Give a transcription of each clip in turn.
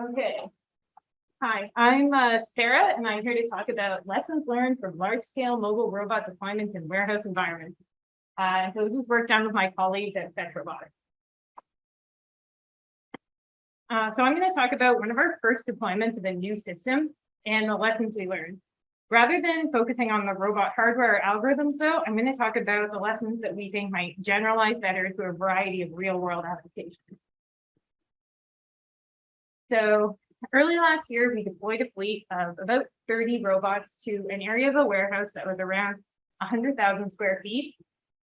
Okay. Hi, I'm Sarah, and I'm here to talk about lessons learned from large-scale mobile robot deployments in warehouse environments. So this is work done with my colleagues at Fetch Robotics. So I'm going to talk about one of our first deployments of a new system and the lessons we learned. Rather than focusing on the robot hardware or algorithms, though, I'm going to talk about the lessons that we think might generalize better to a variety of real-world applications. So early last year, we deployed a fleet of about 30 robots to an area of a warehouse that was around 100,000 square feet.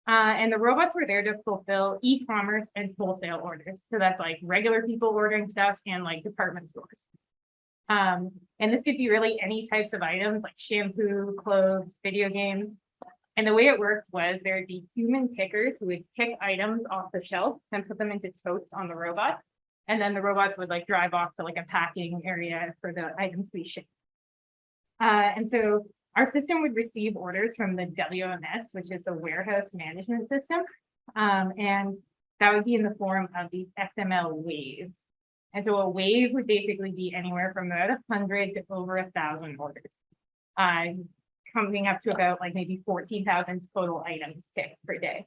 And the robots were there to fulfill e-commerce and wholesale orders. So that's like regular people ordering stuff and like department stores. And this could be really any types of items like shampoo, clothes, video games. And the way it worked was there would be human pickers who would pick items off the shelf and put them into totes on the robot. And then the robots would like drive off to like a packing area for the items we ship. And so our system would receive orders from the WMS, which is the warehouse management system. And that would be in the form of these XML waves. And so a wave would basically be anywhere from about 100 to over 1,000 orders, coming up to about like maybe 14,000 total items picked per day.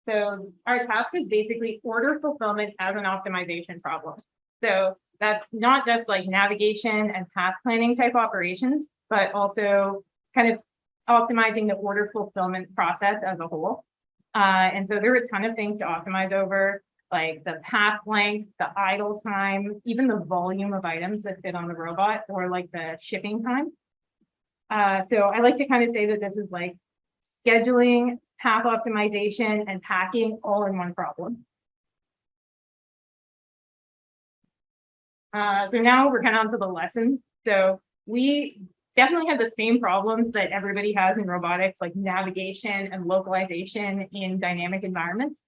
So our task was basically order fulfillment as an optimization problem. So that's not just like navigation and path planning type operations, but also kind of optimizing the order fulfillment process as a whole. And so there were a ton of things to optimize over, like the path length, the idle time, even the volume of items that fit on the robot, or like the shipping time. So I like to kind of say that this is like scheduling, path optimization, and packing all in one problem. So now we're kind of onto the lessons. So we definitely had the same problems that everybody has in robotics, like navigation and localization in dynamic environments.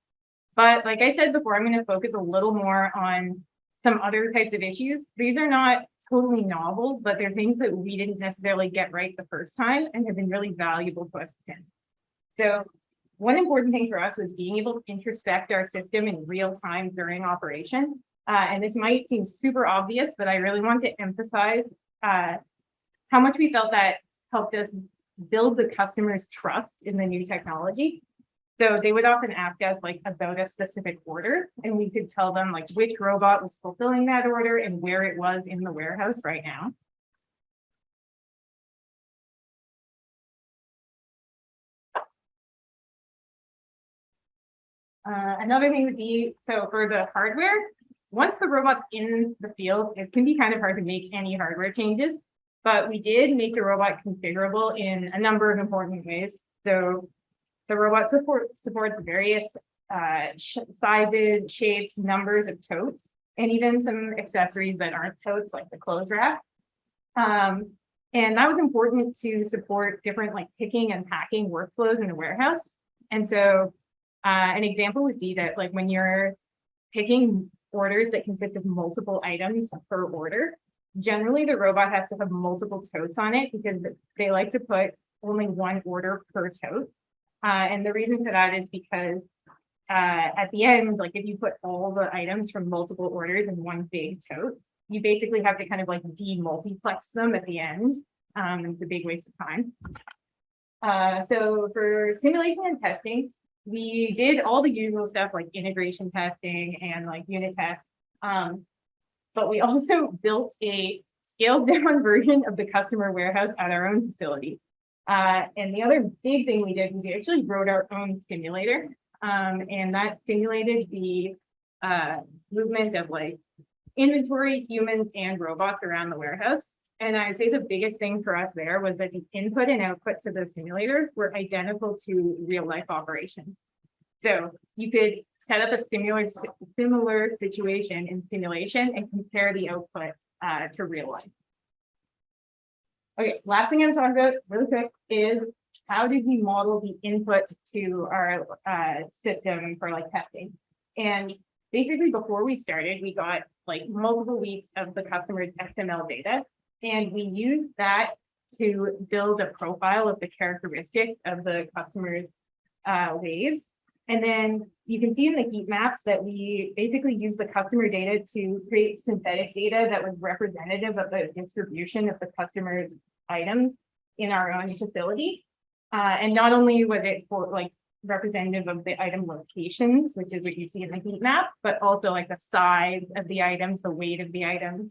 But like I said before, I'm going to focus a little more on some other types of issues. These are not totally novel, but they're things that we didn't necessarily get right the first time and have been really valuable to us since. So one important thing for us was being able to introspect our system in real time during operation. And this might seem super obvious, but I really want to emphasize how much we felt that helped us build the customer's trust in the new technology. So they would often ask us like about a specific order, and we could tell them like which robot was fulfilling that order and where it was in the warehouse right now. Another thing would be, so for the hardware, once the robot's in the field, it can be kind of hard to make any hardware changes, but we did make the robot configurable in a number of important ways. So the robot supports various sizes, shapes, numbers of totes, and even some accessories that aren't totes, like the clothes rack. And that was important to support different like picking and packing workflows in a warehouse. And so an example would be that like when you're picking orders that consist of multiple items per order, generally the robot has to have multiple totes on it because they like to put only one order per tote. And the reason for that is because at the end, like if you put all the items from multiple orders in one big tote, you basically have to kind of like demultiplex them at the end. It's a big waste of time. So for simulation and testing, we did all the usual stuff like integration testing and like unit tests. But we also built a scaled down version of the customer warehouse at our own facility. And the other big thing we did was we actually wrote our own simulator. And that simulated the movement of like inventory, humans, and robots around the warehouse. And I'd say the biggest thing for us there was that the input and output to the simulator were identical to real life operations. So you could set up a similar situation in simulation and compare the output to real life. Okay, last thing I'm talking about really quick is how did we model the input to our system for like testing? And basically before we started, we got like multiple weeks of the customer's XML data, and we used that to build a profile of the characteristics of the customer's waves. And then you can see in the heat maps that we basically use the customer data to create synthetic data that was representative of the distribution of the customer's items in our own facility. And not only was it for like representative of the item locations, which is what you see in the heat map, but also like the size of the items, the weight of the items.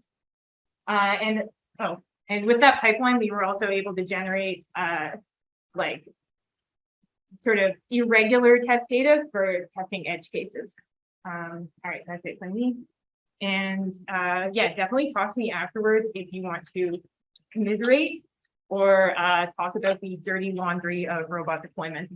And with that pipeline, we were also able to generate like sort of irregular test data for testing edge cases. All right, that's it for me. And yeah, definitely talk to me afterwards if you want to commiserate or talk about the dirty laundry of robot deployment.